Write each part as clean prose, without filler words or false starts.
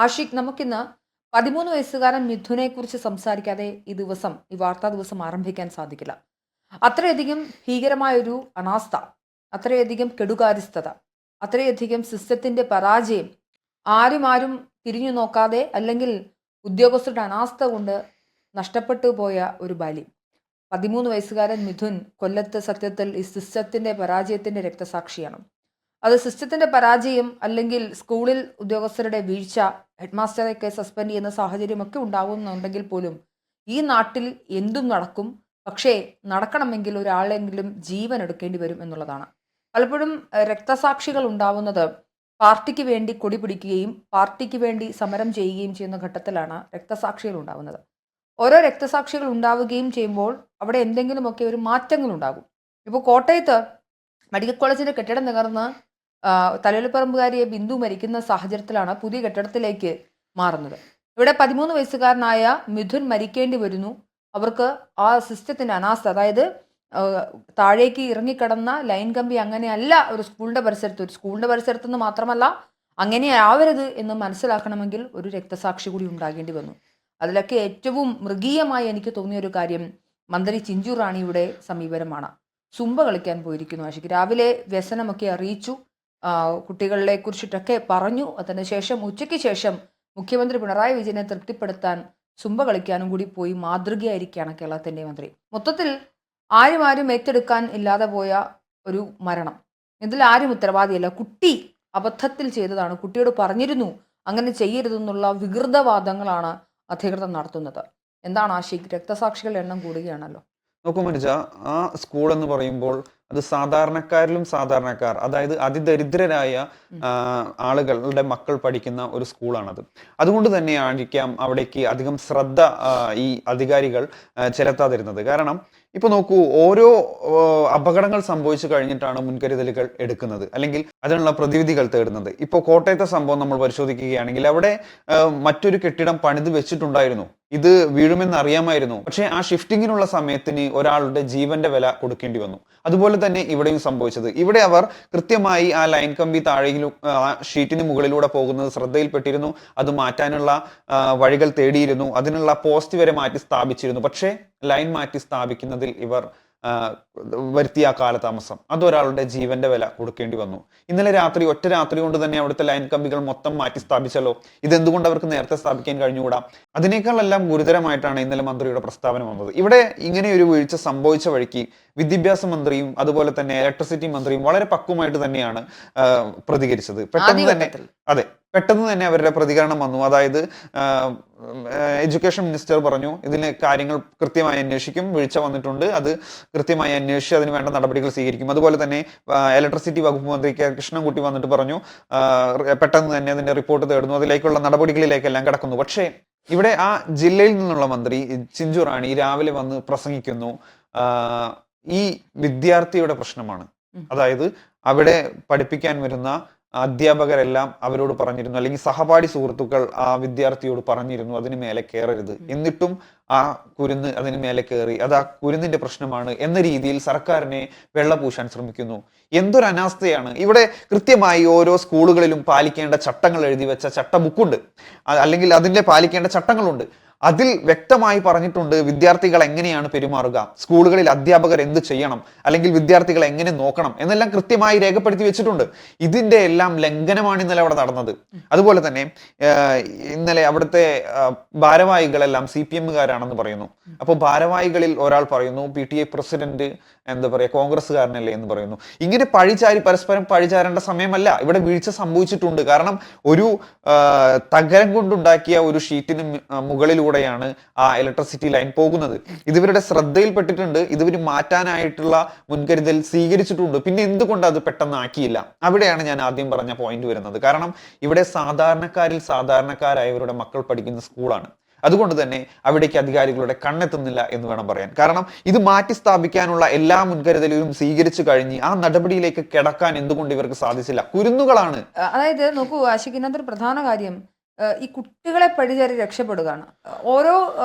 ആഷിഖ്, നമുക്കിന്ന് 13 വയസ്സുകാരൻ മിഥുനെ കുറിച്ച് സംസാരിക്കാതെ ഈ വാർത്താ ദിവസം ആരംഭിക്കാൻ സാധിക്കില്ല. അത്രയധികം ഭീകരമായൊരു അനാസ്ഥ, അത്രയധികം കെടുകാര്യസ്ഥത, അത്രയധികം സിസ്റ്റത്തിന്റെ പരാജയം, ആരും തിരിഞ്ഞു നോക്കാതെ അല്ലെങ്കിൽ ഉദ്യോഗസ്ഥരുടെ അനാസ്ഥ കൊണ്ട് നഷ്ടപ്പെട്ടു പോയ ഒരു ബാല്യം. 13 വയസ്സുകാരൻ മിഥുൻ കൊല്ലത്ത് സത്യത്തിൽ ഈ സിസ്റ്റത്തിന്റെ പരാജയത്തിന്റെ രക്തസാക്ഷിയാണ്. അത് സിസ്റ്റത്തിന്റെ പരാജയം അല്ലെങ്കിൽ സ്കൂളിൽ ഉദ്യോഗസ്ഥരുടെ വീഴ്ച, ഹെഡ് മാസ്റ്ററെയൊക്കെ സസ്പെൻഡ് ചെയ്യുന്ന സാഹചര്യമൊക്കെ ഉണ്ടാകുന്നുണ്ടെങ്കിൽ പോലും ഈ നാട്ടിൽ എന്തും നടക്കും. പക്ഷേ നടക്കണമെങ്കിൽ ഒരാളെങ്കിലും ജീവൻ എടുക്കേണ്ടി വരും എന്നുള്ളതാണ്. പലപ്പോഴും രക്തസാക്ഷികൾ ഉണ്ടാവുന്നത് പാർട്ടിക്ക് വേണ്ടി കൊടി പിടിക്കുകയും പാർട്ടിക്ക് വേണ്ടി സമരം ചെയ്യുകയും ചെയ്യുന്ന ഘട്ടത്തിലാണ് രക്തസാക്ഷികൾ ഉണ്ടാവുന്നത്. ഓരോ രക്തസാക്ഷികൾ ഉണ്ടാവുകയും ചെയ്യുമ്പോൾ അവിടെ എന്തെങ്കിലുമൊക്കെ ഒരു മാറ്റങ്ങൾ ഉണ്ടാകും. ഇപ്പോൾ കോട്ടയത്ത് മെഡിക്കൽ കോളേജിന്റെ കെട്ടിടം തകർന്ന് തലയോലപ്പറമ്പുകാരിയെ ബിന്ദു മരിക്കുന്ന സാഹചര്യത്തിലാണ് പുതിയ കെട്ടിടത്തിലേക്ക് മാറുന്നത്. ഇവിടെ 13 വയസ്സുകാരനായ മിഥുൻ മരിക്കേണ്ടി വരുന്നു. അവർക്ക് ആ സിസ്റ്റത്തിന്റെ അനാസ്ഥ, അതായത് താഴേക്ക് ഇറങ്ങിക്കടന്ന ലൈൻ കമ്പി അങ്ങനെയല്ല ഒരു സ്കൂളിന്റെ പരിസരത്ത് നിന്ന് മാത്രമല്ല, അങ്ങനെ ആവരുത് എന്ന് മനസ്സിലാക്കണമെങ്കിൽ ഒരു രക്തസാക്ഷി കൂടി ഉണ്ടാകേണ്ടി വന്നു. അതിലൊക്കെ ഏറ്റവും മൃഗീയമായി എനിക്ക് തോന്നിയ ഒരു കാര്യം മന്ത്രി ചിഞ്ചു റാണിയുടെ സമീപനമാണ്. സുംബ കളിക്കാൻ പോയിരിക്കുന്നു ആഷിക്ക്. രാവിലെ വ്യസനമൊക്കെ അറിയിച്ചു, കുട്ടികളെ കുറിച്ചിട്ടൊക്കെ പറഞ്ഞു. അതിനുശേഷം ഉച്ചയ്ക്ക് ശേഷം മുഖ്യമന്ത്രി പിണറായി വിജയനെ തൃപ്തിപ്പെടുത്താൻ സുംബ കളിക്കാനും കൂടി പോയി മാതൃകയായിരിക്കുകയാണ് കേരളത്തിന്റെ മന്ത്രി. മൊത്തത്തിൽ ആരും ഏറ്റെടുക്കാൻ ഇല്ലാതെ പോയ ഒരു മരണം. ഇതിൽ ആരും ഉത്തരവാദിയല്ല. കുട്ടി അബദ്ധത്തിൽ ചെയ്തതാണ്. കുട്ടിയോട് പറഞ്ഞിരുന്നു അങ്ങനെ ചെയ്യരുതെന്നുള്ള വികൃതവാദങ്ങളാണ് അധികൃതർ നടത്തുന്നത്. എന്താണ് ആഷിഖ്, രക്തസാക്ഷികളുടെ എണ്ണം കൂടുകയാണല്ലോ. നോക്കൂ മനുജ, ആ സ്കൂൾ എന്ന് പറയുമ്പോൾ അത് സാധാരണക്കാരിലും സാധാരണക്കാർ, അതായത് അതിദരിദ്രരായ ആളുകളുടെ മക്കൾ പഠിക്കുന്ന ഒരു സ്കൂളാണത്. അതുകൊണ്ട് തന്നെ ആയിരിക്കാം അവിടേക്ക് അധികം ശ്രദ്ധ ഈ അധികാരികൾ ചെലുത്താതിരുന്നത്. കാരണം ഇപ്പൊ നോക്കൂ, ഓരോ അപകടങ്ങൾ സംഭവിച്ചു കഴിഞ്ഞിട്ടാണ് മുൻകരുതലുകൾ എടുക്കുന്നത്, അല്ലെങ്കിൽ അതിനുള്ള പ്രതിവിധികൾ തേടുന്നത്. ഇപ്പോൾ കോട്ടയത്തെ സംഭവം നമ്മൾ പരിശോധിക്കുകയാണെങ്കിൽ അവിടെ മറ്റൊരു കെട്ടിടം പണിത് വെച്ചിട്ടുണ്ടായിരുന്നു. ഇത് വീഴുമെന്ന് അറിയാമായിരുന്നു. പക്ഷേ ആ ഷിഫ്റ്റിങ്ങിനുള്ള സമയത്തിന് ഒരാളുടെ ജീവന്റെ വില കൊടുക്കേണ്ടി വന്നു. അതുപോലെ തന്നെ ഇവിടെയും സംഭവിച്ചത്. ഇവിടെ അവർ കൃത്യമായി ആ ലൈൻ കമ്പി താഴെയിലും ഷീറ്റിന് മുകളിലൂടെ പോകുന്നത് ശ്രദ്ധയിൽപ്പെട്ടിരുന്നു. അത് മാറ്റാനുള്ള വഴികൾ തേടിയിരുന്നു. അതിനുള്ള പോസ്റ്റ് വരെ മാറ്റി സ്ഥാപിച്ചിരുന്നു. പക്ഷേ ലൈൻ മാറ്റി സ്ഥാപിക്കുന്നതിൽ ഇവർ വരുത്തിയ കാലതാമസം, അതൊരാളുടെ ജീവന്റെ വില കൊടുക്കേണ്ടി വന്നു. ഇന്നലെ രാത്രി, ഒറ്റ രാത്രി കൊണ്ട് തന്നെ അവിടുത്തെ ലൈൻ കമ്പികൾ മൊത്തം മാറ്റി സ്ഥാപിച്ചല്ലോ. ഇതെന്തുകൊണ്ട് അവർക്ക് നേരത്തെ സ്ഥാപിക്കാൻ കഴിഞ്ഞുകൂടാ? അതിനേക്കാളെല്ലാം ഗുരുതരമായിട്ടാണ് ഇന്നലെ മന്ത്രിയുടെ പ്രസ്താവന വന്നത്. ഇവിടെ ഇങ്ങനെ ഒരു വീഴ്ച സംഭവിച്ച വഴിക്ക് വിദ്യാഭ്യാസ മന്ത്രിയും അതുപോലെ തന്നെ ഇലക്ട്രിസിറ്റി മന്ത്രിയും വളരെ പക്വമായിട്ട് തന്നെയാണ് പ്രതികരിച്ചത്. പെട്ടെന്ന് തന്നെ അവരുടെ പ്രതികരണം വന്നു. അതായത് എഡ്യൂക്കേഷൻ മിനിസ്റ്റർ പറഞ്ഞു, ഇതിന് കാര്യങ്ങൾ കൃത്യമായി അന്വേഷിക്കും, വീഴ്ച വന്നിട്ടുണ്ട്, അത് കൃത്യമായി അന്വേഷിച്ച് അതിന് വേണ്ട നടപടികൾ സ്വീകരിക്കും. അതുപോലെ തന്നെ ഇലക്ട്രിസിറ്റി വകുപ്പ് മന്ത്രി കെ കൃഷ്ണൻകുട്ടി വന്നിട്ട് പറഞ്ഞു, പെട്ടെന്ന് തന്നെ അതിന്റെ റിപ്പോർട്ട് തേടുന്നു, അതിലേക്കുള്ള നടപടികളിലേക്കെല്ലാം കടക്കുന്നു. പക്ഷേ ഇവിടെ ആ ജില്ലയിൽ നിന്നുള്ള മന്ത്രി ചിഞ്ചു റാണി രാവിലെ വന്ന് പ്രസംഗിക്കുന്നു. ഈ വിദ്യാർത്ഥിയുടെ പ്രശ്നമാണ്. അതായത് അവിടെ പഠിപ്പിക്കാൻ വരുന്ന അധ്യാപകരെല്ലാം അവരോട് പറഞ്ഞിരുന്നു, അല്ലെങ്കിൽ സഹപാഠി സുഹൃത്തുക്കൾ ആ വിദ്യാർത്ഥിയോട് പറഞ്ഞിരുന്നു അതിന് മേലെ കയറരുത്. എന്നിട്ടും ആ കുരുന്ന് അതിന് മേലെ കയറി. അത് ആ കുരുന്നിന്റെ പ്രശ്നമാണ് എന്ന രീതിയിൽ സർക്കാരിനെ വെള്ളപൂശാൻ ശ്രമിക്കുന്നു. എന്തൊരു അനാസ്ഥയാണ്! ഇവിടെ കൃത്യമായി ഓരോ സ്കൂളുകളിലും പാലിക്കേണ്ട ചട്ടങ്ങൾ എഴുതി വെച്ച ചട്ടബുക്കുണ്ട്, അല്ലെങ്കിൽ അതിന്റെ പാലിക്കേണ്ട ചട്ടങ്ങളുണ്ട്. അതിൽ വ്യക്തമായി പറഞ്ഞിട്ടുണ്ട് വിദ്യാർത്ഥികൾ എങ്ങനെയാണ് പെരുമാറുക, സ്കൂളുകളിൽ അധ്യാപകർ എന്ത് ചെയ്യണം, അല്ലെങ്കിൽ വിദ്യാർത്ഥികളെ എങ്ങനെ നോക്കണം എന്നെല്ലാം കൃത്യമായി രേഖപ്പെടുത്തി വെച്ചിട്ടുണ്ട്. ഇതിന്റെ എല്ലാം ലംഘനമാണ് ഇന്നലെ അവിടെ നടന്നത്. അതുപോലെ തന്നെ ഇന്നലെ അവിടുത്തെ ഭാരവാഹികളെല്ലാം CPM-കാരാണെന്ന് പറയുന്നു. അപ്പോൾ ഭാരവാഹികളിൽ ഒരാൾ പറയുന്നു PTA പ്രസിഡന്റ് എന്താ പറയുക, കോൺഗ്രസ്സുകാരനല്ലേ എന്ന് പറയുന്നു. ഇങ്ങനെ പരസ്പരം പഴിചാരേണ്ട സമയമല്ല. ഇവിടെ വീഴ്ച സംഭവിച്ചിട്ടുണ്ട്. കാരണം ഒരു തകരം കൊണ്ടുണ്ടാക്കിയ ഒരു ഷീറ്റിന് മുകളിലൂടെയാണ് ആ ഇലക്ട്രിസിറ്റി ലൈൻ പോകുന്നത്. ഇതിവരുടെ ശ്രദ്ധയിൽപ്പെട്ടിട്ടുണ്ട്. ഇതിവർ മാറ്റാനായിട്ടുള്ള മുൻകരുതൽ സ്വീകരിച്ചിട്ടുണ്ട്. പിന്നെ എന്തുകൊണ്ട് അത് പെട്ടെന്ന് ആക്കിയില്ല? അവിടെയാണ് ഞാൻ ആദ്യം പറഞ്ഞ പോയിന്റ് വരുന്നത്. കാരണം ഇവിടെ സാധാരണക്കാരിൽ സാധാരണക്കാരായവരുടെ മക്കൾ പഠിക്കുന്ന സ്കൂളാണ്. അതുകൊണ്ട് തന്നെ അവിടേക്ക് അധികാരികളുടെ കണ്ണെത്തുന്നില്ല എന്ന് വേണം പറയാൻ. കാരണം ഇത് മാറ്റി സ്ഥാപിക്കാനുള്ള എല്ലാ മുൻകരുതലും സ്വീകരിച്ചു കഴിഞ്ഞ് ആ നടപടിയിലേക്ക് കിടക്കാൻ എന്തുകൊണ്ട് ഇവർക്ക് സാധിച്ചില്ല? കുരുന്നുകളാണ്. അതായത് നോക്കൂ ആഷിഖ്, ഇതിനകത്തൊരു പ്രധാന കാര്യം ഈ കുട്ടികളെ പഴിചാരി രക്ഷപ്പെടുകയാണ്. ഓരോ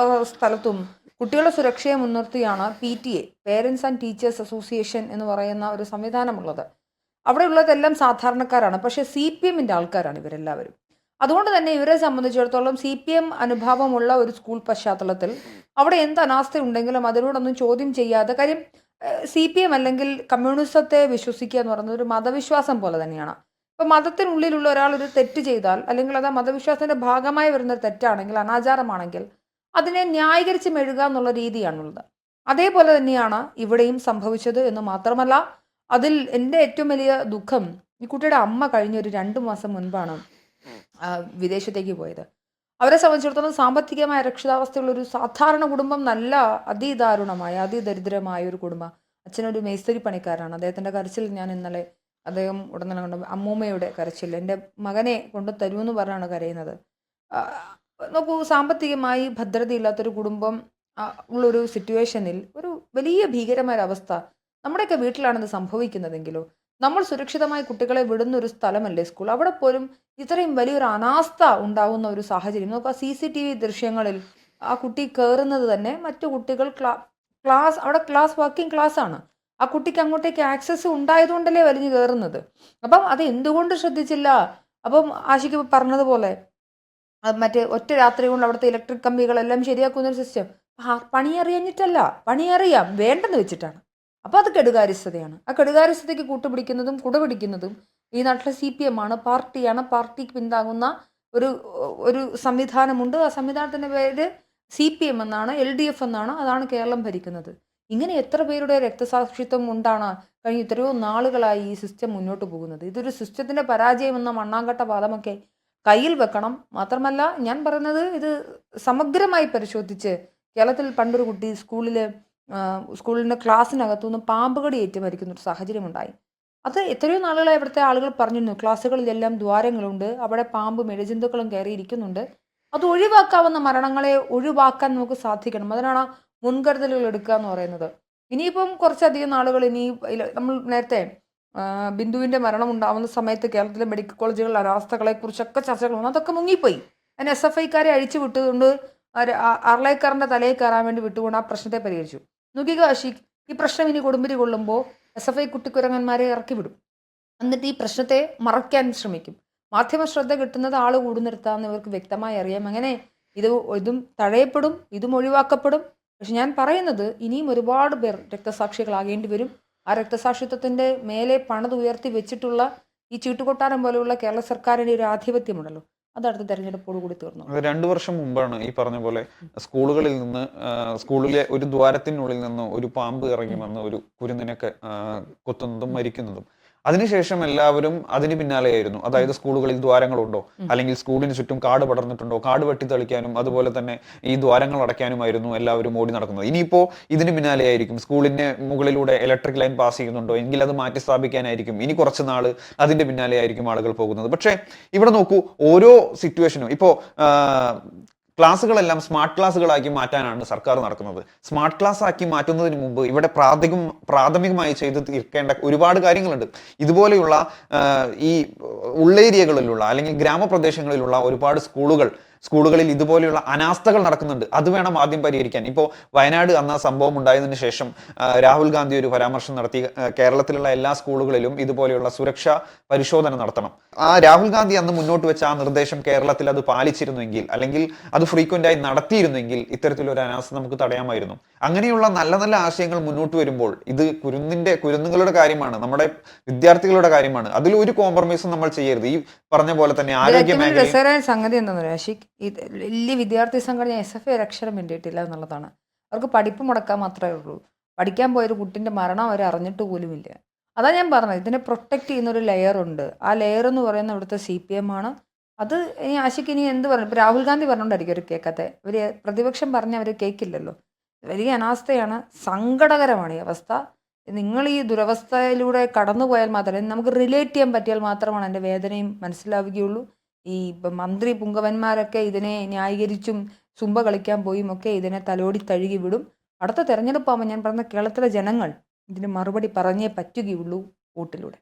സ്ഥലത്തും കുട്ടികളുടെ സുരക്ഷയെ മുൻനിർത്തിയാണ് PTA, parents and teachers association എന്ന് പറയുന്ന ഒരു സംവിധാനമുള്ളത്. അവിടെ ഉള്ളതെല്ലാം സാധാരണക്കാരാണ്. പക്ഷേ CPM-ന്റെ ആൾക്കാരാണ് ഇവരെല്ലാവരും. അതുകൊണ്ട് തന്നെ ഇവരെ സംബന്ധിച്ചിടത്തോളം CPM അനുഭാവമുള്ള ഒരു സ്കൂൾ പശ്ചാത്തലത്തിൽ അവിടെ എന്ത് അനാസ്ഥ ഉണ്ടെങ്കിലും അതിനോടൊന്നും ചോദ്യം ചെയ്യാതെ, കാര്യം CPM അല്ലെങ്കിൽ കമ്മ്യൂണിസത്തെ വിശ്വസിക്കുക എന്ന് പറയുന്നത് ഒരു മതവിശ്വാസം പോലെ തന്നെയാണ്. ഇപ്പം മതത്തിനുള്ളിലുള്ള ഒരാൾ ഒരു തെറ്റ് ചെയ്താൽ, അല്ലെങ്കിൽ അത് ആ മതവിശ്വാസത്തിന്റെ ഭാഗമായി വരുന്ന ഒരു തെറ്റാണെങ്കിൽ, അനാചാരമാണെങ്കിൽ അതിനെ ന്യായീകരിച്ച് മെഴുകുക എന്നുള്ള രീതിയാണുള്ളത്. അതേപോലെ തന്നെയാണ് ഇവിടെയും സംഭവിച്ചത് എന്ന് മാത്രമല്ല, അതിൽ എൻ്റെ ഏറ്റവും വലിയ ദുഃഖം, ഈ കുട്ടിയുടെ അമ്മ കഴിഞ്ഞ ഒരു 2 മാസം മുൻപാണ് വിദേശത്തേക്ക് പോയത്. അവരെ സംബന്ധിച്ചിടത്തോളം സാമ്പത്തികമായ അരക്ഷിതാവസ്ഥയുള്ള ഒരു സാധാരണ കുടുംബം, നല്ല അതിദാരുണമായ അതിദരിദ്രമായ ഒരു കുടുംബം. അച്ഛനൊരു മേസ്തിരി പണിക്കാരാണ്. അദ്ദേഹത്തിൻ്റെ കരച്ചിൽ ഞാൻ ഇന്നലെ അദ്ദേഹം ഉടനെ കണ്ടു. അമ്മൂമ്മയുടെ കരച്ചിൽ, എൻ്റെ മകനെ കൊണ്ട് തരുമെന്ന് പറഞ്ഞാണ് കരയുന്നത്. ആ, നോക്കൂ, സാമ്പത്തികമായി ഭദ്രതയില്ലാത്തൊരു കുടുംബം ഉള്ളൊരു സിറ്റുവേഷനിൽ ഒരു വലിയ ഭീകരമായ അവസ്ഥ. നമ്മുടെയൊക്കെ വീട്ടിലാണ് ഇത് സംഭവിക്കുന്നതെങ്കിലോ, നമ്മൾ സുരക്ഷിതമായി കുട്ടികളെ വിടുന്ന ഒരു സ്ഥലമല്ലേ സ്കൂൾ, അവിടെ പോലും ഇത്രയും വലിയൊരു അനാസ്ഥ ഉണ്ടാകുന്ന ഒരു സാഹചര്യം. നമുക്ക് ആ CCTV ദൃശ്യങ്ങളിൽ ആ കുട്ടി കയറുന്നത് തന്നെ മറ്റു കുട്ടികൾ ക്ലാസ് അവിടെ വർക്കിംഗ് ക്ലാസ് ആണ്. ആ കുട്ടിക്ക് അങ്ങോട്ടേക്ക് ആക്സസ് ഉണ്ടായതുകൊണ്ടല്ലേ വലിഞ്ഞു കയറുന്നത്. അപ്പം അത് എന്തുകൊണ്ട് ശ്രദ്ധിച്ചില്ല? അപ്പം ആഷിക്ക് പറഞ്ഞതുപോലെ മറ്റേ ഒറ്റ രാത്രി കൊണ്ട് അവിടുത്തെ ഇലക്ട്രിക് കമ്പികളെല്ലാം ശരിയാക്കുന്ന ഒരു സിസ്റ്റം. പണി അറിയഞ്ഞിട്ടല്ല, പണി അറിയാം, വേണ്ടെന്ന് വെച്ചിട്ടാണ്. അപ്പോൾ അത് കെടുകാര്യസ്ഥതയാണ്. ആ കെടുകാര്യസ്ഥതയ്ക്ക് കൂട്ടുപിടിക്കുന്നതും കുടപിടിക്കുന്നതും ഈ നാട്ടിലെ CPM ആണ്, പാർട്ടിയാണ്. പാർട്ടിക്ക് പിന്താങ്ങുന്ന ഒരു ഒരു സംവിധാനമുണ്ട്. ആ സംവിധാനത്തിൻ്റെ പേര് CPM എന്നാണ്, LDF എന്നാണ്. അതാണ് കേരളം ഭരിക്കുന്നത്. ഇങ്ങനെ എത്ര പേരുടെ രക്തസാക്ഷിത്വം കൊണ്ടാണ് കഴിഞ്ഞ എത്രയോ നാളുകളായി ഈ സിസ്റ്റം മുന്നോട്ട് പോകുന്നത്. ഇതൊരു സിസ്റ്റത്തിൻ്റെ പരാജയം എന്ന മണ്ണാങ്കട്ട വാദമൊക്കെ കയ്യിൽ വെക്കണം. മാത്രമല്ല, ഞാൻ പറയുന്നത് ഇത് സമഗ്രമായി പരിശോധിച്ച്, കേരളത്തിൽ പണ്ടൊരു കുട്ടി സ്കൂളിൻ്റെ ക്ലാസ്സിനകത്തുനിന്ന് പാമ്പുകടി ഏറ്റ് മരിക്കുന്ന ഒരു സാഹചര്യം ഉണ്ടായി. അത് എത്രയോ നാളുകളായി ഇവിടുത്തെ ആളുകൾ പറഞ്ഞിരുന്നു, ക്ലാസ്സുകളിലെല്ലാം ദ്വാരങ്ങളുണ്ട്, അവിടെ പാമ്പും ഇഴജന്തുക്കളും കയറിയിരിക്കുന്നുണ്ട്. അത് ഒഴിവാക്കാവുന്ന മരണങ്ങളെ ഒഴിവാക്കാൻ നമുക്ക് സാധിക്കണം. അതിനാണ് മുൻകരുതലുകൾ എടുക്കുക എന്ന് പറയുന്നത്. ഇനിയിപ്പം കുറച്ചധികം നാളുകൾ നമ്മൾ നേരത്തെ ബിന്ദുവിൻ്റെ മരണം ഉണ്ടാവുന്ന സമയത്ത് കേരളത്തിലെ മെഡിക്കൽ കോളേജുകളിലെ അനാസ്ഥകളെക്കുറിച്ചൊക്കെ ചർച്ചകൾ വന്നു. അതൊക്കെ മുങ്ങിപ്പോയി. അതിന് SFIക്കാരെ അഴിച്ചു വിട്ടുകൊണ്ട് അർലേക്കറിൻ്റെ തലയിൽ കയറാൻ വേണ്ടി വിട്ടുകൊണ്ട് ആ പ്രശ്നത്തെ പരിഹരിച്ചു. നോക്കിക്കുക ആഷിഖ്, ഈ പ്രശ്നം ഇനി കൊടുമ്പിരി കൊള്ളുമ്പോൾ SFI കുട്ടിക്കുരങ്ങന്മാരെ ഇറക്കി വിടും. എന്നിട്ട് ഈ പ്രശ്നത്തെ മറയ്ക്കാൻ ശ്രമിക്കും. മാധ്യമ ശ്രദ്ധ കിട്ടുന്നത് ആൾ കൂടുന്നിടത്താന്ന് ഇവർക്ക് വ്യക്തമായി അറിയാം. അങ്ങനെ ഇതും തഴയപ്പെടും, ഇതും ഒഴിവാക്കപ്പെടും. പക്ഷെ ഞാൻ പറയുന്നത്, ഇനിയും ഒരുപാട് പേർ രക്തസാക്ഷികളാകേണ്ടി വരും. ആ രക്തസാക്ഷിത്വത്തിൻ്റെ മേലെ പണിതുയർത്തി വെച്ചിട്ടുള്ള ഈ ചീട്ടുകൊട്ടാരം പോലെയുള്ള കേരള സർക്കാരിൻ്റെ ഒരു ആധിപത്യമുണ്ടല്ലോ, അത് അടുത്ത തെരഞ്ഞെടുപ്പോട് കൂടി തീർന്നു. അത് 2 വർഷം മുമ്പാണ് ഈ പറഞ്ഞ പോലെ സ്കൂളുകളിൽ നിന്ന് സ്കൂളിലെ ഒരു ദ്വാരത്തിനുള്ളിൽ നിന്ന് ഒരു പാമ്പ് ഇറങ്ങി വന്ന് ഒരു കുരുന്നിനൊക്കെ കൊത്തുന്നതും മരിക്കുന്നതും. അതിനുശേഷം എല്ലാവരും അതിന് പിന്നാലെയായിരുന്നു. അതായത് സ്കൂളുകളിൽ ദ്വാരങ്ങളുണ്ടോ, അല്ലെങ്കിൽ സ്കൂളിന് ചുറ്റും കാട് പടർന്നിട്ടുണ്ടോ, കാട് വെട്ടിത്തെളിക്കാനും അതുപോലെ തന്നെ ഈ ദ്വാരങ്ങൾ അടയ്ക്കാനുമായിരുന്നു എല്ലാവരും ഓടി നടക്കുന്നത്. ഇനിയിപ്പോൾ ഇതിന് പിന്നാലെയായിരിക്കും, സ്കൂളിന് മുകളിലൂടെ ഇലക്ട്രിക് ലൈൻ പാസ് ചെയ്യുന്നുണ്ടോ എങ്കിൽ അത് മാറ്റി സ്ഥാപിക്കാനായിരിക്കും ഇനി കുറച്ച് നാൾ അതിന്റെ പിന്നാലെയായിരിക്കും ആളുകൾ പോകുന്നത്. പക്ഷേ ഇവിടെ നോക്കൂ, ഓരോ സിറ്റുവേഷനും ഇപ്പോൾ ക്ലാസ്സുകളെല്ലാം സ്മാർട്ട് ക്ലാസ്സുകളാക്കി മാറ്റാനാണ് സർക്കാർ നടക്കുന്നത്. സ്മാർട്ട് ക്ലാസ് ആക്കി മാറ്റുന്നതിന് മുമ്പ് ഇവിടെ പ്രാഥമികമായി ചെയ്ത് തീർക്കേണ്ട ഒരുപാട് കാര്യങ്ങളുണ്ട്. ഇതുപോലെയുള്ള ഈ ഉള്ളേരിയകളിലുള്ള അല്ലെങ്കിൽ ഗ്രാമപ്രദേശങ്ങളിലുള്ള ഒരുപാട് സ്കൂളുകളിൽ ഇതുപോലെയുള്ള അനാസ്ഥകൾ നടക്കുന്നുണ്ട്. അത് വേണം ആദ്യം പരിഹരിക്കാൻ. ഇപ്പോൾ വയനാട് അന്ന് ആ സംഭവം ഉണ്ടായതിനു ശേഷം രാഹുൽ ഗാന്ധി ഒരു പരാമർശം നടത്തി, കേരളത്തിലുള്ള എല്ലാ സ്കൂളുകളിലും ഇതുപോലെയുള്ള സുരക്ഷാ പരിശോധന നടത്തണം. ആ രാഹുൽ ഗാന്ധി അന്ന് മുന്നോട്ട് വെച്ച ആ നിർദ്ദേശം കേരളത്തിൽ അത് പാലിച്ചിരുന്നെങ്കിൽ, അല്ലെങ്കിൽ അത് ഫ്രീക്വന്റായി നടത്തിയിരുന്നെങ്കിൽ ഇത്തരത്തിലൊരു അനാസ്ഥ നമുക്ക് തടയാമായിരുന്നു. അങ്ങനെയുള്ള നല്ല നല്ല ആശയങ്ങൾ മുന്നോട്ട് വരുമ്പോൾ ഇത് കുരുന്നുകളുടെ കാര്യമാണ്, നമ്മുടെ വിദ്യാർത്ഥികളുടെ കാര്യമാണ്. അതിൽ ഒരു കോംപ്രമൈസും നമ്മൾ ചെയ്യരുത്. ഈ പറഞ്ഞ പോലെ തന്നെ ആരോഗ്യ മേഖല സംഗതി എന്താണെന്ന് രാശിക്, ഇത് വലിയ വിദ്യാർത്ഥി സംഘടന SFI ഒരു അക്ഷരം വേണ്ടിയിട്ടില്ല എന്നുള്ളതാണ്. അവർക്ക് പഠിപ്പ് മുടക്കാൻ മാത്രമേ ഉള്ളൂ. പഠിക്കാൻ പോയൊരു കുട്ടിൻ്റെ മരണം അവർ അറിഞ്ഞിട്ട് പോലുമില്ല. അതാ ഞാൻ പറഞ്ഞത്, ഇതിനെ പ്രൊട്ടക്റ്റ് ചെയ്യുന്ന ഒരു ലെയർ ഉണ്ട്. ആ ലെയർ എന്ന് പറയുന്നത് ഇവിടുത്തെ CPM ആണ്. അത് ഇനി ആഷിക്ക് ഇനി എന്ത് പറഞ്ഞു, ഇപ്പോൾ രാഹുൽ ഗാന്ധി പറഞ്ഞുകൊണ്ടായിരിക്കും അവർ കേൾക്കാത്തെ. ഇവർ പ്രതിപക്ഷം പറഞ്ഞ് അവർ കേൾക്കില്ലല്ലോ. വലിയ അനാസ്ഥയാണ്, സങ്കടകരമാണ് ഈ അവസ്ഥ. നിങ്ങൾ ഈ ദുരവസ്ഥയിലൂടെ കടന്നുപോയാൽ മാത്രമേ, നമുക്ക് റിലേറ്റ് ചെയ്യാൻ പറ്റിയാൽ മാത്രമാണ് എൻ്റെ വേദനയും മനസ്സിലാവുകയുള്ളൂ. ഈ മന്ത്രി പുങ്കവന്മാരൊക്കെ ഇതിനെ ന്യായീകരിച്ചും സുംബ കളിക്കാൻ പോയും ഒക്കെ ഇതിനെ തലോടി തഴുകി വിടും. അടുത്ത തെരഞ്ഞെടുപ്പാകുമ്പോൾ ഞാൻ പറഞ്ഞ കേരളത്തിലെ ജനങ്ങൾ ഇതിന് മറുപടി പറഞ്ഞേ പറ്റുകയുള്ളൂ വോട്ടിലൂടെ.